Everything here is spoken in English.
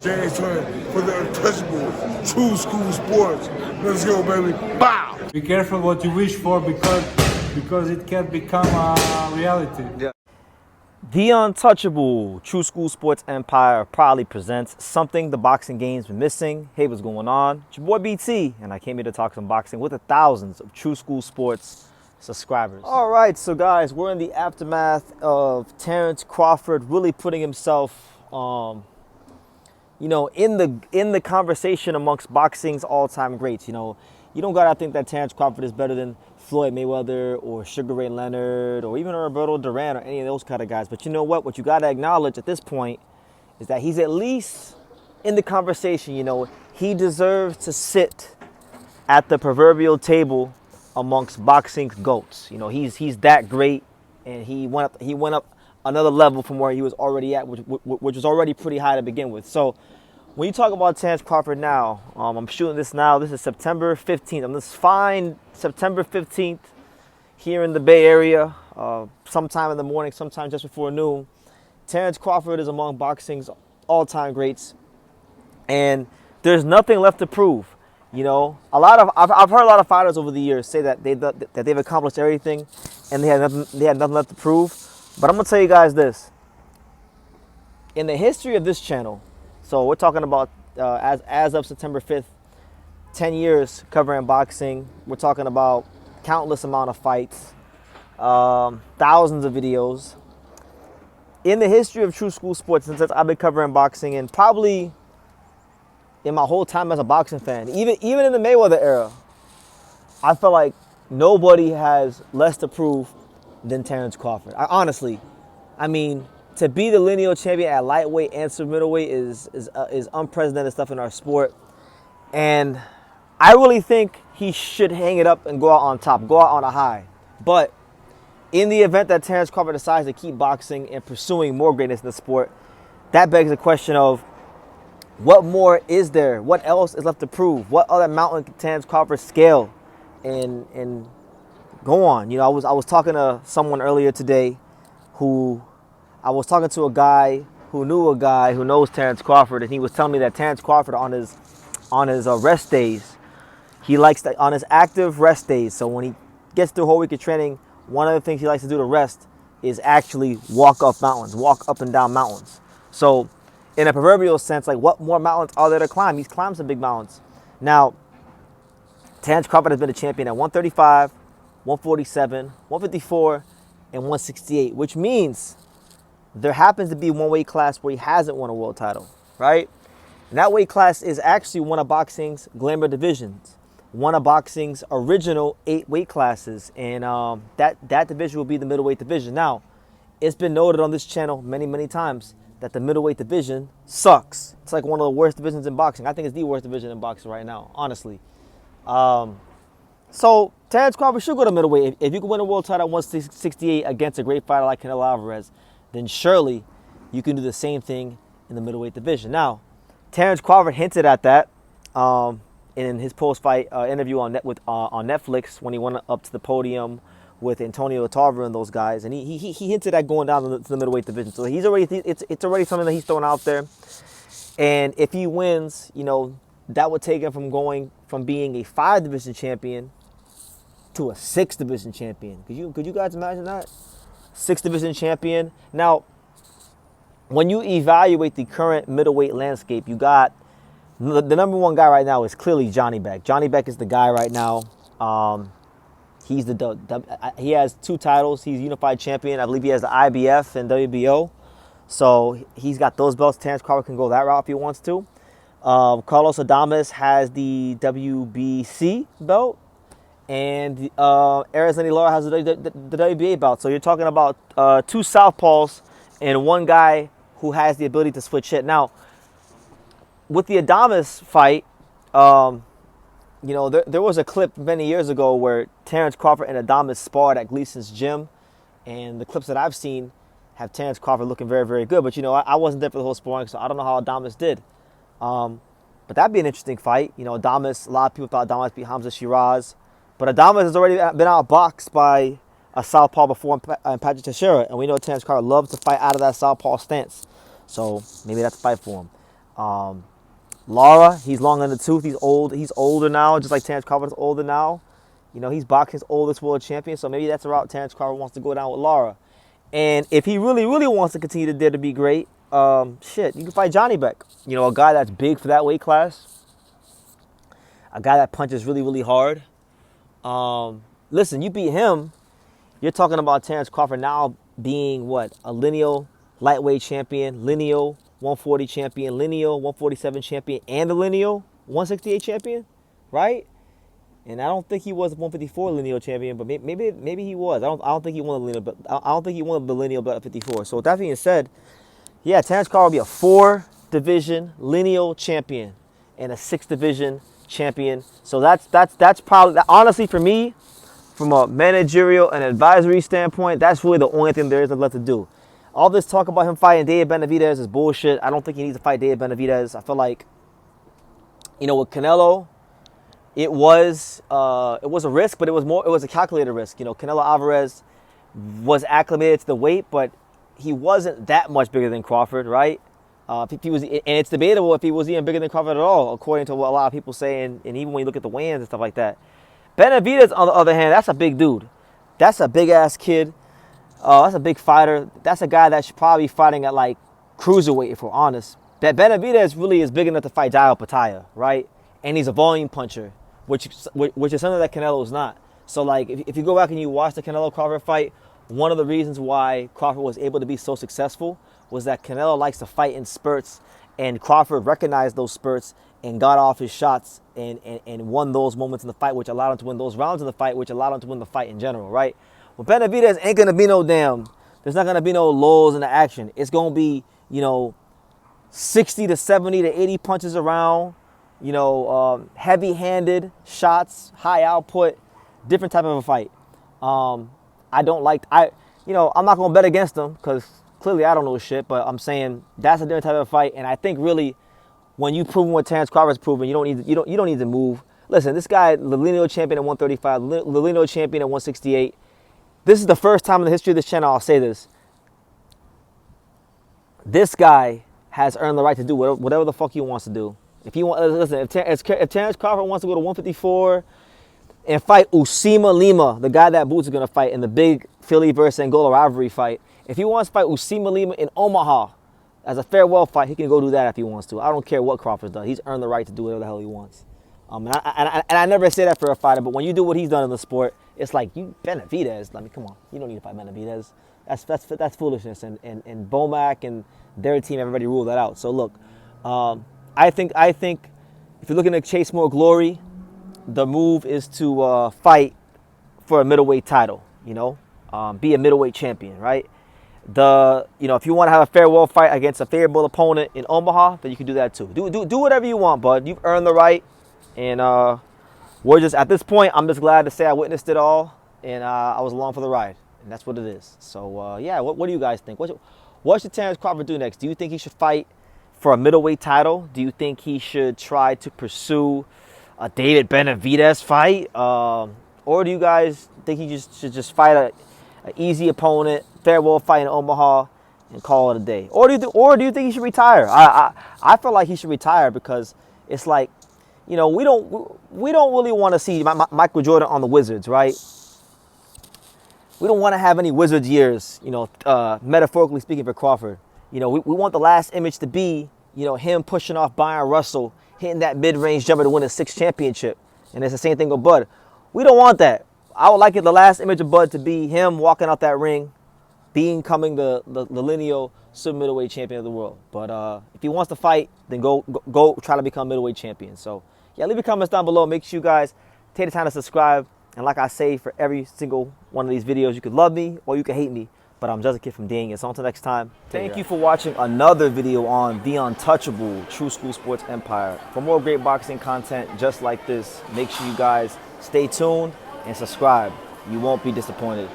James Twin for the untouchable true school sports. Let's go, baby. Bow! Be careful what you wish for because it can become a reality. Yeah. The untouchable True School Sports Empire proudly presents something the boxing game's been missing. Hey, what's going on? It's your boy BT, and I came here to talk some boxing with the thousands of True School Sports subscribers. All right, so guys, we're in the aftermath of Terence Crawford really putting himself, in the conversation amongst boxing's all-time greats. You don't gotta think that Terence Crawford is better than Floyd Mayweather or Sugar Ray Leonard or even Roberto Duran or any of those kind of guys. But you know what? What you gotta acknowledge at this point is that he's at least in the conversation. He deserves to sit at the proverbial table amongst boxing's goats. He's that great, and he went up another level from where he was already at, which was already pretty high to begin with. So when you talk about Terence Crawford now, I'm shooting this now. This is September 15th. On this fine September 15th here in the Bay Area, sometime in the morning, sometime just before noon. Terence Crawford is among boxing's all-time greats, and there's nothing left to prove. I've heard a lot of fighters over the years say that they've accomplished everything, and they had nothing left to prove. But I'm gonna tell you guys this: in the history of this channel, so we're talking about as of September 5th, 10 years covering boxing. We're talking about countless amount of fights, thousands of videos. In the history of True School Sports, since I've been covering boxing, and probably in my whole time as a boxing fan, even in the Mayweather era, I felt like nobody has less to prove than Terence Crawford. I mean, to be the lineal champion at lightweight and super middleweight is unprecedented stuff in our sport. And I really think he should hang it up and go out on top, go out on a high. But in the event that Terence Crawford decides to keep boxing and pursuing more greatness in the sport, that begs the question of, what more is there? What else is left to prove? What other mountain can Terence Crawford scale and go on? I was talking to someone earlier today I was talking to a guy who knew a guy who knows Terence Crawford, and he was telling me that Terence Crawford on his rest days, he likes to, on his active rest days, so when he gets through a whole week of training, one of the things he likes to do to rest is actually walk up mountains, walk up and down mountains. So in a proverbial sense, like, what more mountains are there to climb? He's climbed some big mountains. Now, Terence Crawford has been a champion at 135, 147, 154, and 168, which means there happens to be one weight class where he hasn't won a world title, right? And that weight class is actually one of boxing's glamour divisions, one of boxing's original 8 weight classes, and that division will be the middleweight division. Now, it's been noted on this channel many, many times that the middleweight division sucks. It's like one of the worst divisions in boxing. I think it's the worst division in boxing right now, honestly. So Terence Crawford should go to middleweight. If you can win a world title at 168 against a great fighter like Canelo Alvarez, then surely you can do the same thing in the middleweight division. Now, Terence Crawford hinted at that in his post-fight interview on Netflix when he went up to the podium with Antonio Tarver and those guys, and he hinted at going down to the middleweight division. So it's already something that he's throwing out there. And if he wins, that would take him from being a 5-division champion to a 6-division champion. Could you guys imagine that? 6-division champion. Now, when you evaluate the current middleweight landscape, you got the number one guy right now is clearly Johnny Beck. Johnny Beck is the guy right now. He has 2 titles. He's unified champion. I believe he has the IBF and WBO. So he's got those belts. Terence Crawford can go that route if he wants to. Carlos Adames has the WBC belt. And Arizona Lara has the WBA belt. So you're talking about 2 southpaws and one guy who has the ability to switch hit. Now, with the Adames fight, there was a clip many years ago where Terence Crawford and Adames sparred at Gleason's gym. And the clips that I've seen have Terence Crawford looking very, very good. But, I wasn't there for the whole sparring, so I don't know how Adames did. But that'd be an interesting fight. Adames, a lot of people thought Adames beat Hamza Shiraz. But Adames has already been outboxed by a southpaw before in Patrick Teixeira. And we know Terence Crawford loves to fight out of that southpaw stance. So maybe that's a fight for him. Lara, he's long in the tooth. He's old. He's older now, just like Terence Crawford is older now. You know, he's boxing's oldest world champion, so maybe that's the route Terence Crawford wants to go down with Lara. And if he really, really wants to continue to dare to be great, shit, you can fight Johnny Beck. You know, a guy that's big for that weight class. A guy that punches really, really hard. Listen, you beat him, you're talking about Terence Crawford now being, what, a lineal lightweight champion, lineal 140 champion, lineal 147 champion, and a lineal 168 champion, right? And I don't think he was a 154 lineal champion, but maybe he was. I don't think he won the lineal, but I don't think he won the lineal belt at 54. So with that being said, yeah, Terence Crawford will be a 4-division lineal champion and a 6-division champion. So that's probably, honestly, for me, from a managerial and advisory standpoint, that's really the only thing there is left to do. All this talk about him fighting David Benavidez is bullshit. I don't think he needs to fight David Benavidez. I feel like, you know, with Canelo, it was a risk, but it was a calculated risk. You know, Canelo Alvarez was acclimated to the weight, but he wasn't that much bigger than Crawford, right? If he was, and it's debatable if he was even bigger than Crawford at all, according to what a lot of people say, and even when you look at the weigh-ins and stuff like that. Benavidez, on the other hand, that's a big dude. That's a big-ass kid. That's a big fighter. That's a guy that should probably be fighting at, like, cruiserweight, if we're honest. That Benavidez really is big enough to fight Jai Opetaia, right? And he's a volume puncher, which is something that Canelo is not. So, like, if you go back and you watch the Canelo-Crawford fight, one of the reasons why Crawford was able to be so successful was that Canelo likes to fight in spurts, and Crawford recognized those spurts and got off his shots and won those moments in the fight, which allowed him to win those rounds in the fight, which allowed him to win the fight in general, right? Well, Benavidez ain't going to be no there's not going to be no lulls in the action. It's going to be, you know, 60 to 70 to 80 punches around, you know, heavy-handed shots, high output, different type of a fight. I'm not going to bet against him because clearly I don't know shit, but I'm saying that's a different type of fight. And I think really when you prove what Terence Crawford's proven, you don't need to move. Listen, this guy, the lineal champion at 135, the lineal champion at 168. This is the first time in the history of this channel I'll say this. This guy has earned the right to do whatever the fuck he wants to do. If Terence Crawford wants to go to 154 and fight Usima Lima, the guy that Boots is going to fight in the big Philly versus Angola rivalry fight, if he wants to fight Usima Lima in Omaha as a farewell fight, he can go do that if he wants to. I don't care what Crawford does. He's earned the right to do whatever the hell he wants. And I never say that for a fighter, but when you do what he's done in the sport, it's like, you Benavidez, I mean, come on, you don't need to fight Benavidez. That's foolishness, and Bomac and their team, everybody ruled that out. So look, I think if you're looking to chase more glory, the move is to fight for a middleweight title. You know, be a middleweight champion, right? If you want to have a farewell fight against a favorable opponent in Omaha, then you can do that too. Do whatever you want, bud. You've earned the right, and we're just at this point. I'm just glad to say I witnessed it all, and I was along for the ride, and that's what it is. So yeah, what do you guys think? What should Terence Crawford do next? Do you think he should fight for a middleweight title? Do you think he should try to pursue a David Benavidez fight, or do you guys think he should just fight an easy opponent, farewell fight in Omaha, and call it a day? Or do you think he should retire? I feel like he should retire because it's like, you know, we don't really want to see Michael Jordan on the Wizards, right? We don't want to have any Wizards years, you know, metaphorically speaking, for Crawford. You know, we want the last image to be, you know, him pushing off Byron Russell, hitting that mid-range jumper to win a 6th championship. And it's the same thing with Bud. We don't want that. I would like the last image of Bud to be him walking out that ring, becoming the lineal super middleweight champion of the world. But if he wants to fight, then go try to become middleweight champion. So yeah, leave your comments down below. Make sure you guys take the time to subscribe. And like I say, for every single one of these videos, you could love me or you could hate me. But I'm just a kid from Dang. So until next time, thank you for watching another video on the untouchable True School Sports Empire. For more great boxing content just like this, make sure you guys stay tuned and subscribe. You won't be disappointed.